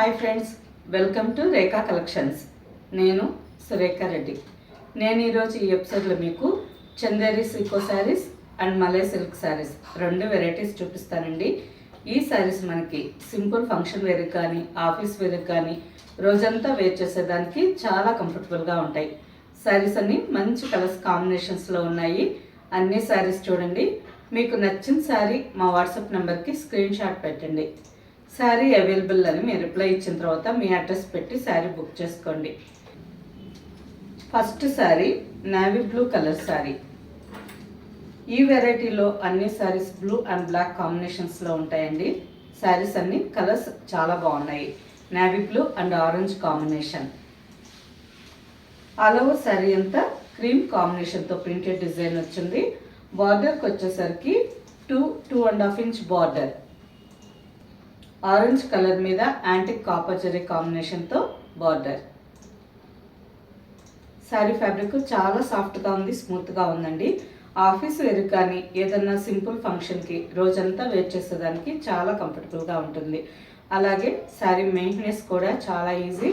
Hi friends, welcome to Rekha collections. నేను సురేఖ రెడ్డి. నేను ఈరోజు ఈ ఎపిసోడ్లో మీకు చందేరి సిల్కో శారీస్ అండ్ మలై సిల్క్ శారీస్ రెండు వెరైటీస్ చూపిస్తానండి. ఈ శారీస్ మనకి సింపుల్ ఫంక్షన్ వేర్కి కానీ ఆఫీస్ వేర్కి కానీ రోజంతా వేర్ చేసేదానికి చాలా కంఫర్టబుల్గా ఉంటాయి. శారీస్ అన్నీ మంచి కలర్స్ కాంబినేషన్స్లో ఉన్నాయి. అన్ని శారీస్ చూడండి. మీకు నచ్చిన శారీ మా వాట్సాప్ నెంబర్కి స్క్రీన్ షాట్ పెట్టండి. శారీ అవైలబుల్ అని మీరు రిప్లై ఇచ్చిన తర్వాత మీ అడ్రస్ పెట్టి శారీ బుక్ చేసుకోండి. First sari navy blue colour sari. ఈ వెరైటీలో అన్ని శారీస్ బ్లూ అండ్ బ్లాక్ కాంబినేషన్స్లో ఉంటాయండి. శారీస్ అన్ని కలర్స్ చాలా బాగున్నాయి. Navy blue and orange combination. All over sari అంతా క్రీమ్ కాంబినేషన్తో ప్రింటెడ్ డిజైన్ వచ్చింది. బార్డర్కి వచ్చేసరికి 2.5 ఇంచ్ బార్డర్. ఆరెంజ్ కలర్ మీద యాంటిక్ కాపర్ జరీ కాంబినేషన్తో బార్డర్. శారీ ఫ్యాబ్రిక్ చాలా సాఫ్ట్గా ఉంది, స్మూత్గా ఉందండి. ఆఫీస్ వేర్ కానీ ఏదన్నా సింపుల్ ఫంక్షన్కి రోజంతా వేర్ చేసేదానికి చాలా కంఫర్టబుల్గా ఉంటుంది. అలాగే శారీ మెయింటెనెన్స్ కూడా చాలా ఈజీ.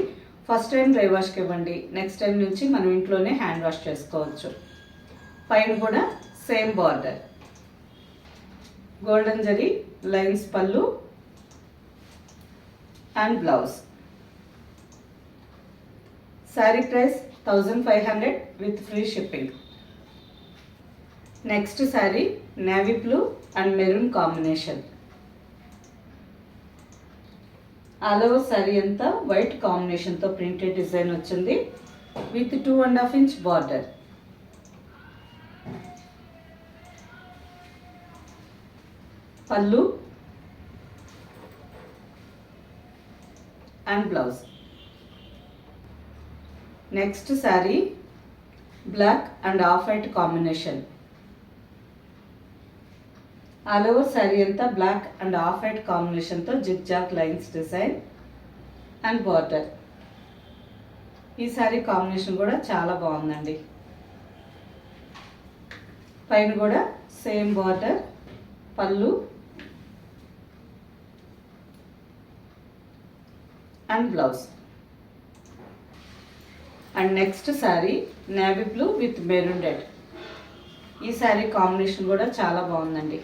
ఫస్ట్ టైం డ్రై వాష్కి ఇవ్వండి, నెక్స్ట్ టైం నుంచి మనం ఇంట్లోనే హ్యాండ్ వాష్ చేసుకోవచ్చు. పైన కూడా same border. Golden zari lines పళ్ళు and blouse. Saree price 1500 with free shipping. Next saree navy blue and maroon combination. All over saree anta white combination తో printed design వచ్చింది with 2.5 inch border. Pallu and blouse. Next saree black and off-white combination. All over saree anta black and off-white combination తో zigzag lines design and border. ఈ saree combination కూడా చాలా బాగుందండి. పైన కూడా same border, పళ్ళు and blouse. And next saree navy blue with maroon red. ఈ sari combination కూడా చాలా బాగుందండి.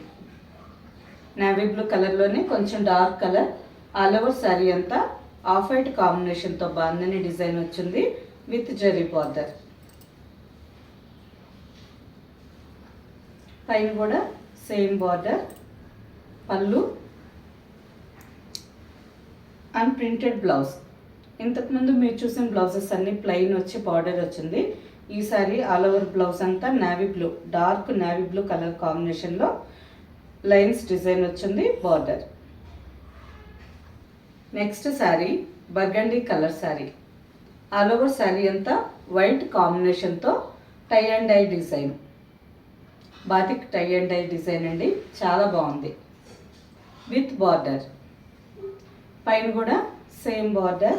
నేవీ బ్లూ కలర్లోనే కొంచెం dark colour. All over sari అంతా ఆఫ్ వైట్ కాంబినేషన్తో బాందని డిజైన్ వచ్చింది విత్ జరీ బార్డర్. పైన కూడా same border, pallu and printed blouse. ఇంతకుముందు మీరు చూసిన బ్లౌజెస్ అన్ని ప్లెయిన్ వచ్చి బార్డర్ వచ్చింది. ఈ సారీ ఆల్ ఓవర్ బ్లౌజ్ అంతా navy blue, dark navy blue colour కాంబినేషన్లో లైన్స్ డిజైన్ వచ్చింది border. Next sari burgundy colour sari. All over sari అంతా వైట్ కాంబినేషన్తో tie and dye design, batik tie and dye design అండి. చాలా బాగుంది విత్ బార్డర్. పైన కూడా same border,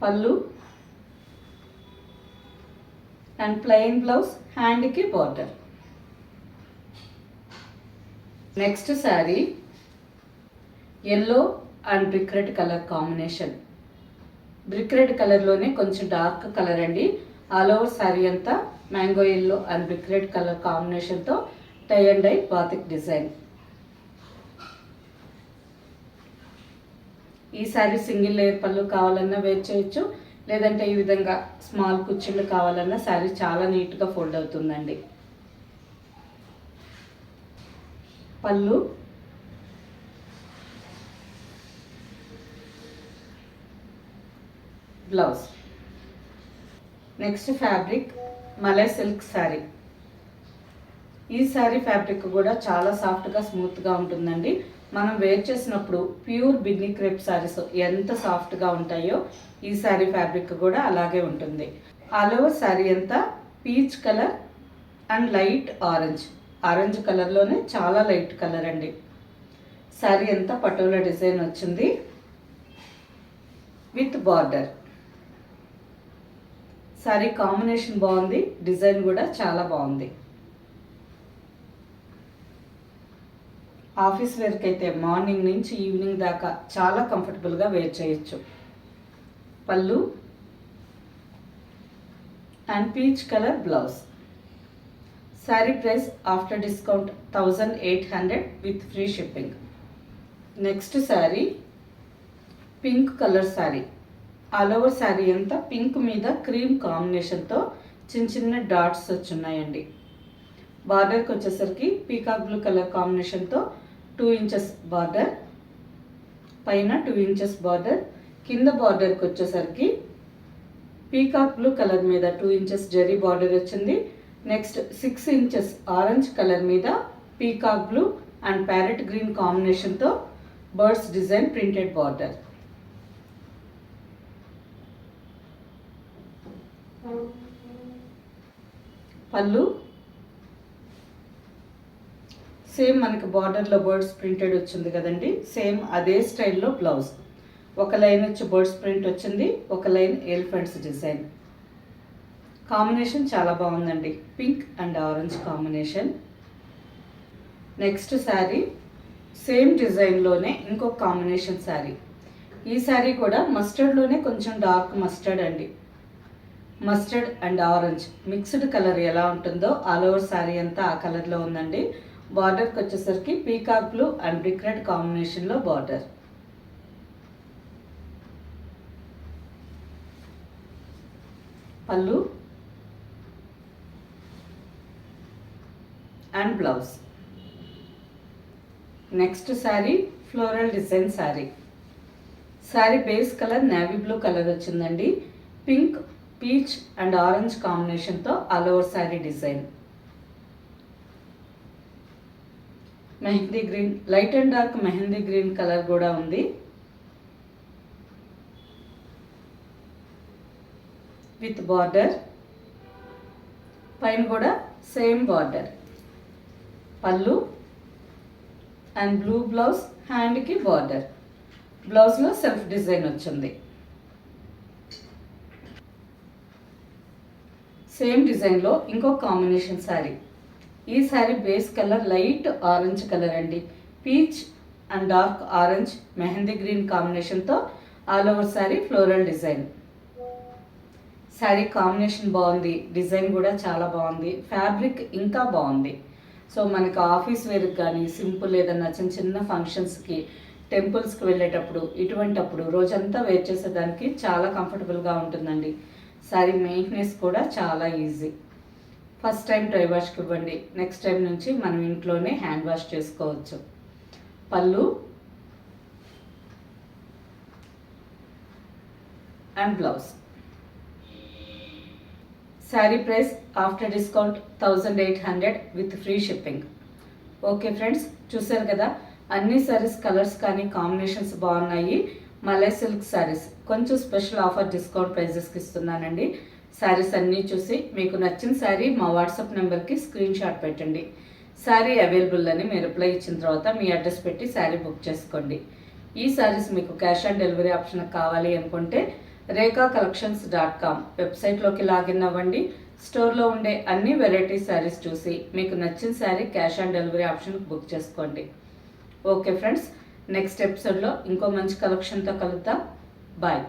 pallu and plain blouse, హ్యాండ్కి border. Next sari yellow and brick red colour combination. Brick red కలర్లోనే కొంచెం డార్క్ కలర్ అండి. ఆల్ ఓవర్ శారీ అంతా mango yellow and brick red colour కాంబినేషన్తో tie and dye batik design. ఈ sari single layer పళ్ళు కావాలన్నా wear చేయొచ్చు, లేదంటే ఈ విధంగా స్మాల్ కుచ్చిళ్ళు కావాలన్నా శారీ చాలా నీట్గా ఫోల్డ్ అవుతుందండి. పళ్ళు, blouse. Next fabric malai silk sari. ఈ శారీ ఫ్యాబ్రిక్ కూడా చాలా సాఫ్ట్గా స్మూత్గా ఉంటుందండి. మనం వేర్ చేసినప్పుడు ప్యూర్ బిన్నీ క్రేప్ శారీస్ ఎంత సాఫ్ట్గా ఉంటాయో ఈ శారీ ఫ్యాబ్రిక్ కూడా అలాగే ఉంటుంది. ఆల్ ఓవర్ శారీ అంతా peach colour and light orange. Orange కలర్లోనే చాలా లైట్ కలర్ అండి. శారీ అంతా పటోలా డిజైన్ వచ్చింది విత్ బార్డర్. శారీ కాంబినేషన్ బాగుంది, డిజైన్ కూడా చాలా బాగుంది. ఆఫీస్ వేర్కి అయితే మార్నింగ్ నుంచి ఈవినింగ్ దాకా చాలా కంఫర్టబుల్గా వేర్ చేయొచ్చు. పళ్ళు and peach colour blouse. Sari price after discount 1800 with free shipping. Next sari pink colour sari. All over sari అంతా పింక్ మీద క్రీమ్ కాంబినేషన్తో చిన్న చిన్న డాట్స్ వచ్చున్నాయండి. బార్డర్కి వచ్చేసరికి పీకాక్ బ్లూ కలర్ కాంబినేషన్తో 2 ఇంచెస్ బార్డర్, పైన 2 ఇంచెస్ బార్డర్, కింద బార్డర్కి వచ్చేసరికి పీకాక్ బ్లూ కలర్ మీద 2 ఇంచెస్ జరీ బార్డర్ వచ్చింది. నెక్స్ట్ 6 ఇంచెస్ ఆరెంజ్ కలర్ మీద peacock blue and parrot green కాంబినేషన్తో బర్డ్స్ డిజైన్ ప్రింటెడ్ బార్డర్. పళ్ళు సేమ్ మనకి బార్డర్లో బర్డ్స్ ప్రింటెడ్ వచ్చింది కదండి, సేమ్ అదే స్టైల్లో బ్లౌజ్. ఒక లైన్ వచ్చి బర్డ్స్ ప్రింట్ వచ్చింది, ఒక లైన్ ఎలిఫెంట్స్ డిజైన్. కాంబినేషన్ చాలా బాగుందండి, pink and orange combination. Next sari same డిజైన్లోనే ఇంకొక కాంబినేషన్ శారీ. ఈ శారీ కూడా మస్టర్డ్లోనే కొంచెం డార్క్ మస్టర్డ్ అండి. Mustard and orange mixed colour ఎలా ఉంటుందో ఆల్ ఓవర్ శారీ అంతా ఆ కలర్లో ఉందండి. బార్డర్కి వచ్చేసరికి peacock blue and brick red కాంబినేషన్లో border. Pallu and blouse. Next sari floral design sari. Sari base colour navy blue colour వచ్చిందండి. పింక్, పీచ్ అండ్ ఆరెంజ్ కాంబినేషన్తో all over sari design. Mehndi green, light and dark mehndi green colour కూడా ఉంది. విత్ బార్డర్, పైన కూడా same border. Pallu and blue blouse, హ్యాండ్కి border. బ్లౌజ్లో self design వచ్చింది. Same డిజైన్లో ఇంకో కాంబినేషన్ శారీ. ఈ sari base colour light orange colour అండి. Peach and dark orange mehndi green కాంబినేషన్తో all over sari floral design. Sari combination బాగుంది, డిజైన్ కూడా చాలా బాగుంది, ఫ్యాబ్రిక్ ఇంకా బాగుంది. సో మనకి ఆఫీస్ వేర్కి కానీ సింపుల్ ఏదన్నా చిన్న చిన్న ఫంక్షన్స్కి, టెంపుల్స్కి వెళ్ళేటప్పుడు, ఇటువంటప్పుడు రోజంతా వేర్ చేసేదానికి చాలా కంఫర్టబుల్గా ఉంటుందండి. శారీ మెయింటెనెన్స్ కూడా చాలా ఈజీ. ఫస్ట్ టైం డ్రై వాష్కి ఇవ్వండి, నెక్స్ట్ టైం నుంచి మనం ఇంట్లోనే హ్యాండ్ వాష్ చేసుకోవచ్చు. పళ్ళు and blouse. Sari price after discount 1800 with free shipping. Okay friends, చూసారు కదా, అన్ని శారీస్ కలర్స్ కానీ కాంబినేషన్స్ బాగున్నాయి. మలై సిల్క్ శారీస్ కొంచెం స్పెషల్ ఆఫర్ డిస్కౌంట్ ప్రైజెస్కి ఇస్తున్నానండి. శారీస్ అన్నీ చూసి మీకు నచ్చిన శారీ మా వాట్సాప్ నెంబర్కి స్క్రీన్ షాట్ పెట్టండి. శారీ అవైలబుల్ అని మీరు రిప్లై ఇచ్చిన తర్వాత మీ అడ్రస్ పెట్టి శారీ బుక్ చేసుకోండి. ఈ శారీస్ మీకు క్యాష్ ఆన్ డెలివరీ ఆప్షన్ కావాలి అనుకుంటే reekacollections.com వెబ్సైట్లోకి లాగిన్ అవ్వండి. స్టోర్లో ఉండే అన్ని వెరైటీ శారీస్ చూసి మీకు నచ్చిన sari cash on delivery option book చేసుకోండి. ఓకే ఫ్రెండ్స్, నెక్స్ట్ ఎపిసోడ్లో ఇంకో మంచి కలెక్షన్తో కలుద్దాం. బాయ్.